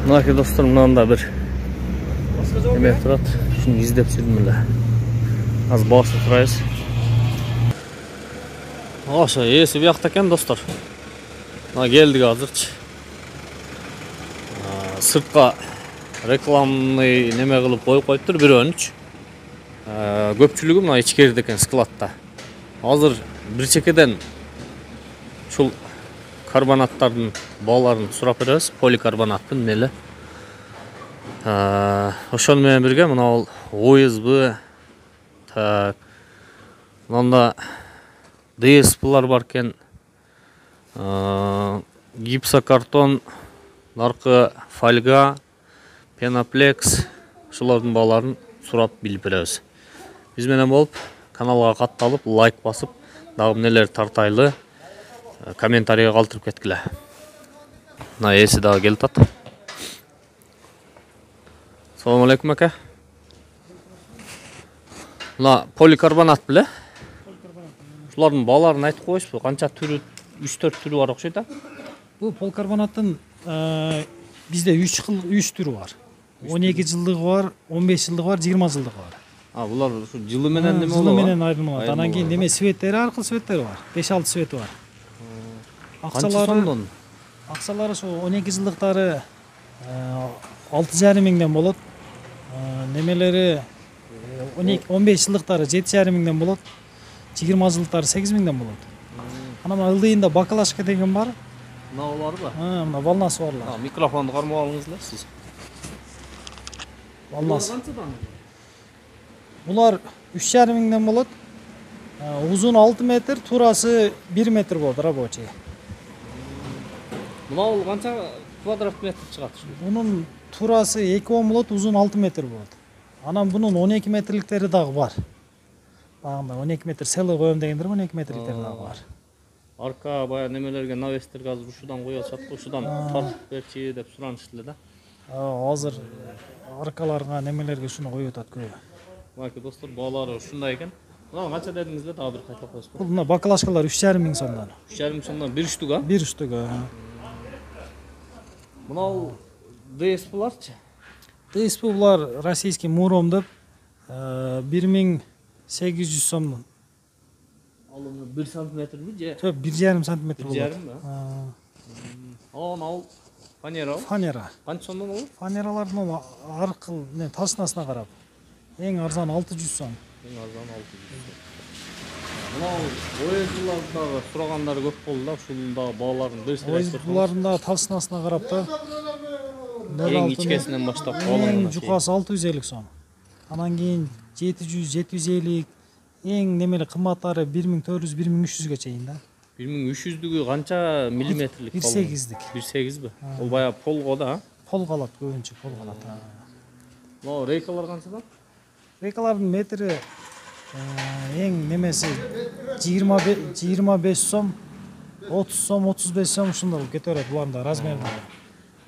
Mınaki dostlar, mınanda bir emek turat. Şunu izlep sürüm эле. Az basıp turayız. Aşağı esi buyakta eкен dostlar. Geldik azırчы. Sırtqa reklamный neme kılıp koyup koyuptur, bir önüç. Köpçülüğü mına içkeride eken skladda. Hazır bir çekeden şul karbonatların bağlarını surap berебиз. Polikarbonаттын neli. Ошон менен бирге мына бул OSB, так. Мында DSP-лар бар экен. Гипсокартон, наркы фольга, пеноплекс, ушулардын бааларын сурап билип беребиз. Биз менен болуп каналга катталып, лайк басып, дагы эмнелер тартайлы комментарийге калтырып кеткиле. Мына эси дагы келип атат. Assalamu alaikum aka. Мына поликарбонат беле? Шулардын бааларын айтып коюшпу, канча түрү, 3-4 түрү бар окшойт да? Бул поликарбонаттын бизде 3 түрү бар. 12 жылдыгы бар, 15 жылдыгы бар, 20 жылдыгы бар. Булар ушу жылы менен неме болот? Жылы менен айырмаланат. Анан кийин неме светтери аркылуу светтери бар. 5-6 свети бар. Акчалары ошо 12 жылдыктары 6,5 миңден болот. Немелери 15 жылдыктары 7,5 миңден болот. 20 жылдыктары 8 миңден болот. Анан ылдыйында бакалашка деген бар. Мына барбы? Мына волнасы барлар. Микрофонду кармап алыңызлар сиз. Волнасы. Булар 3,5 миңден болот. Узун 6 метр, турасы 1 метр болот рабочий. Мына бул канча квадрат метр чыгат? Бунун турасы 2,10 болот, узун 6 метр болот. Анан бунун 12 метрликтери дагы бар. Багында 12 метр селы коем дегендер 12 метрликтери дагы бар. Арка бая немелерге навестерге азыр ушудан коюп атышат, ушудан тартып берчи деп суранышты эле да. Азыр аркаларга немелерге ушуну коюп атат көбү. Мына достор, баалары ушундай экен. Мына канча дедиңиз эле, дагы бир кайталап коесузбу? Бул мына бакалашкалар 3,5 миң сомдон. 3,5 миң сомдон бир үчтүк, а? Бир үчтүк. Мына DSP-ларчы? DSP булар российский Муром деп 1800 сомдон. Ал 1 сантиметрби же? Жок, 1,5 сантиметр болот. 1,5 ал фанера. Фанера. Канча сомдон болот? Фанералардын аркыл тасынасына карап. Эң арзан 600 сом. Эң арзан 600. Мына OSB-ларда сурагандары көп болду да, ушунун да бааларын берсеңиз. Булардын да тасынасына карап да. Эң ичкесинен баштап эң жукасы 650 сом. Анан кийин 700, 750, эң немели кымбаттары 1400, 1300ге чейин да. 1300дүгү канча миллиметрлик? 1,8дик. 1,8би? Ол бая полго да? Пол калат, көбүнчө пол калат. Мына рейкалар канчадан? Рейкалардын метри эң немеси 25 сом, 30 сом, 35 сом ушундай болуп кете берет булардын размери.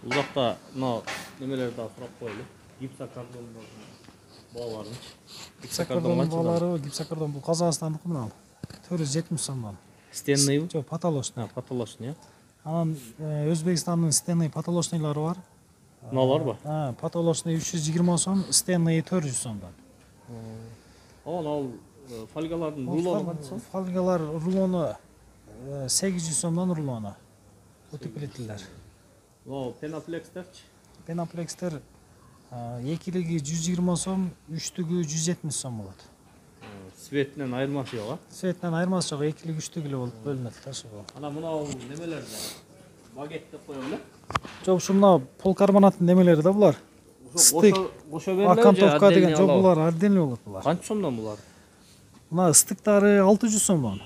Бул жакта мына немелерди дагы сурап коелу. Гипсокартон бааларынчы. Гипсокартон баалары, гипсокартон бул Казакстандык мына. 470 сомдон. Стенныйбы? Жок, потолочный. Потолочный, Анан Өзбекстандын стенный потолочныйлары бар. Мыналарбы? Потолочный 320 сом, стенный 400 сомдон. Ал фольгалардын рулону канча сом? Фольгалар рулону 800 сомдон рулону. Утеплителер. Пеноплекстерчи? Пеноплекстер экилиги 120 сом, үчтүгү 170 сом болот. Светинен айырмасы жок, а? Светинен айырмасы жок, экилиги үчтүгү эле болуп бөлүнөт да ошол. Анан мына немелер багет деп коем эле? Жок, ушу мына поликарбонаттын немелери да булар. Стык, кошо берилеби? Акантовка деген жок, булар отдельный болот булар. Канча сомдон булар? Мына стыктары 600 сомдон.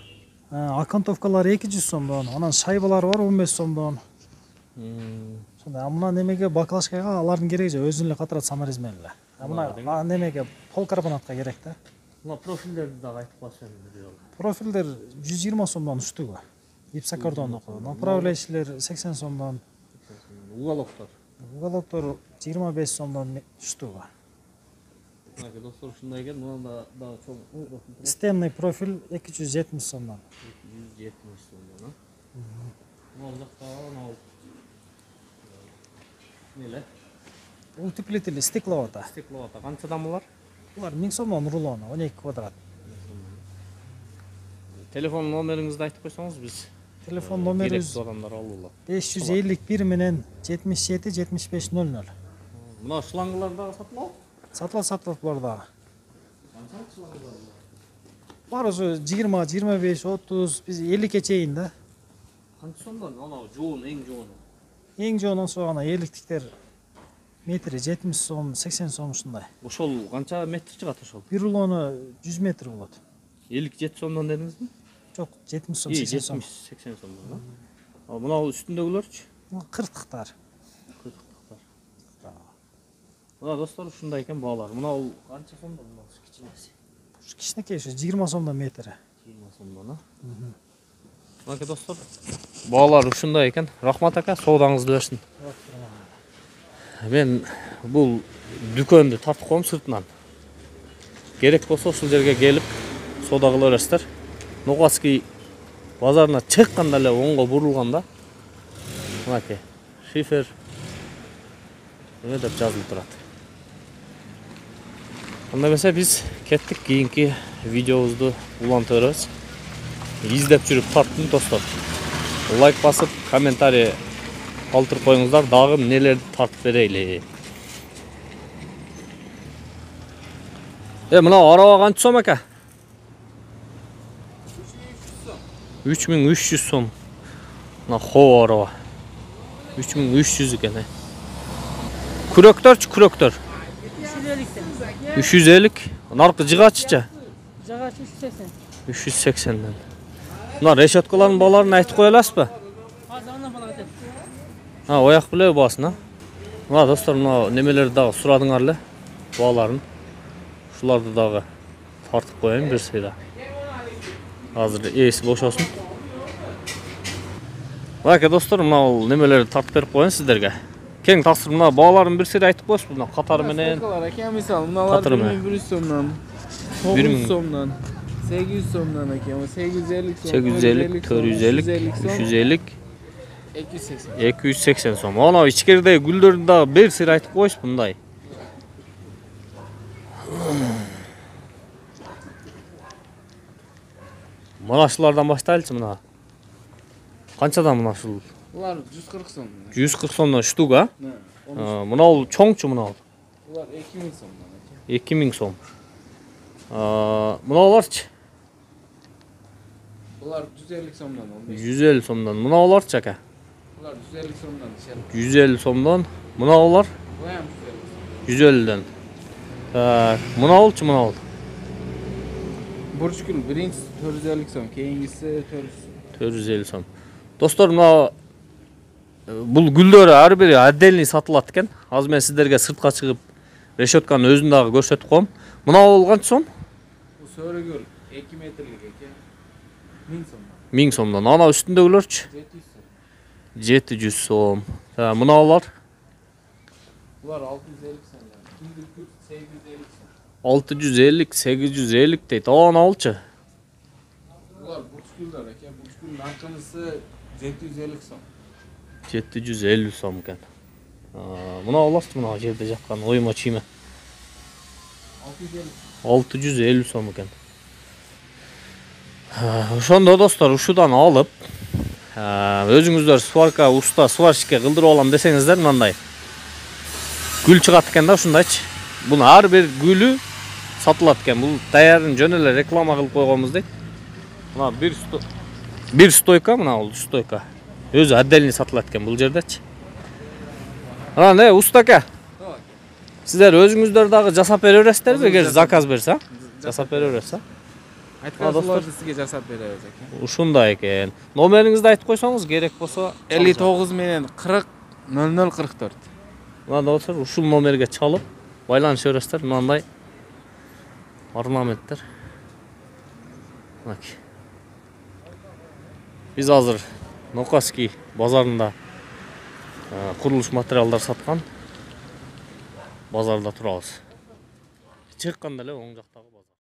Акантовкалары 200 сомдон. Анан шайбалары бар 15 сомдон. Сонда мына немеге бакалашкага алардын кереги жок, өзүнүн эле катырат самарез менен эле. Мына немеге поликарбонатка керек да. Мына профилдерди дагы айтып коесуңуз. Профилдер 120 сомдон үчтүгү. Гипсокартондук. Направляющийлер 80 сомдон. Уголоктор? Уголоктор 25 сомдон үчтүгү. Мына достор ушундай экен, мында дагы чоң профиль. Стенный профиль 270 сомдон. 270 сомдон, а? Мына жакта неле Утеплитель стекловата. Стекловата. Қаншадан бұлар? Бұлар 1000 сомнан рулоны, 12 квадрат. Телефон номеріңізді айтып қойсаңыз біз Телефон номерimiz керекті адамдар алуылы. 551 менен 77 75 00. Мына шлангылардағы сатылау? Сатылат бұларда. Бар уже 20, 25, 30, біз 50-ке чейін да. Қанша сомдан? Анау жоғын, ең жоғыны. Ең жоғынан соғана 50-тіктер метрі 70 сом, 80 сом ұшындай. Ошол қанша метр шығады ошол? Bir rulonu 100 метр болады. 57 сомдан дедіңіз бе? Жоқ, 70 сом, 80 сом. 70-80 сомдан. Ал мынау үстіндегілерші? 40-тықтар. 40-тықтар. Мына достар ушундай экен баалар. Мынау канча сомдон мынау кичинеси? Кичинекей 20 сомдон метрі. 20 сомдон, а? Мынакей достар, баалар ушундай экен. Рахмат ака, соодаңызды берсин. Мен бул дүкөндү тартып коем сыртынан. Керек болсо ушул жерге келип соода кыла бересиздер. Нокаский базарына чыкканда эле оңго бурулганда мынакей шифер эме деп жазылып турат. Анда эмесе биз кеттик, кийинки видеобузду уланта беребиз. Издеп жүрүп тарттым достор. Лайк басып, комментарий калтырып коюңуздар, дагы нелерди тартып берейли. Мына араба канча сом ака? 3300 сом. Мына хоо араба. 3300 экен. Күрөктөрчү, күрөктөр. 350. Наркы жыгачыча? Жыгач 380. 380ден. Мына решеткалардын бааларын айтып кое аласызбы? Азыр андан бала кетет. Ояк биле баасын, а? Мына достор, мына немелерди дагы сурадыңар эле, бааларын. Ушуларды дагы тартып коеюн бир сыйра. Азыр эси бошосун. Мынакей достор, мына немелерди тартып берип коеюн сиздерге. Кең тапсыр, мына бааларын бир сыйра айтып коесузбу, мына катары менен. Мисалы, мыналар 1100 сомдон, 900 сомдон, 800 сомдон экен, 850 сом, 850, 450, 350, 280. 280 сом. Анау ичкеридеги гүлдөрдү дагы бир сыйра айтып коесузбу мындай. Мына ушулардан баштайлычы мына. Канчадан мына ушул? Булар 140 сом. 140 сомдон штук, а? Мына бул чоңчу мына бул. Булар 2000 сомдон. 2000 сом. Мыналарчы? Булар 150 сомдон. 150 сомдон. Мыналарчы ака? Булар 150 сомдон. 150 сомдон. Мыналар? Буям 150ден. Мына болчу, мына бол. Бурчкул биринчи 450 сом, кийингиси 450 сом. Достор, мына бул гүлдөр ар бири отдельный сатылат экен. Азыр мен сиздерге сыртка чыгып решетканын өзүн дагы көрсөтүп коем. Мына бол канча сом? Бул сөрөгөл 2 метрлик экен. 1000 сомдон. 1000 сомдон. Ана үстүндөгүлөрчү? 700 сом. Мына болар? Булар 650 сомдон. 850 сом. 650, 850 дейт. Ана болчу? Булар бурчкулдар экен. Бурчкулдун акчасы 750 сом. 750 сом экен. Мына боларчы, мына жерде жаткан ойма чийме? 650 сом экен. Ошондо достор, ушудан алып, өзүңүздөр сварка уста сварщикке кылдырып алам десеңиздер, мындай гүл чыгат экен да, ушундайчы. Бунун ар бир гүлү сатылат экен. Бул даярын жөн эле реклама кылып койгонбуз дейт. Мына бир стойка, мына бул стойка. Өзү отдельный сатылат экен бул жердечи. Не, уста ака. Сиздер өзүңүздөр дагы жасап бере бересиздерби, эгер заказ берсе? Жасап бере бересиз, а? Айткансыздар сизге жасап беребиз экен. Ушундай экен. Номериңизди айтып койсоңуз, керек болсо 59 менен 40 0044. Мына достор, ушул номерге чалып байланыша бересиздер. Мындай орнаменттер. Мынакей. Биз азыр Нокаский базарында курулуш материалдар саткан базарда турабыз. Чыкканда эле оң жактагы базар.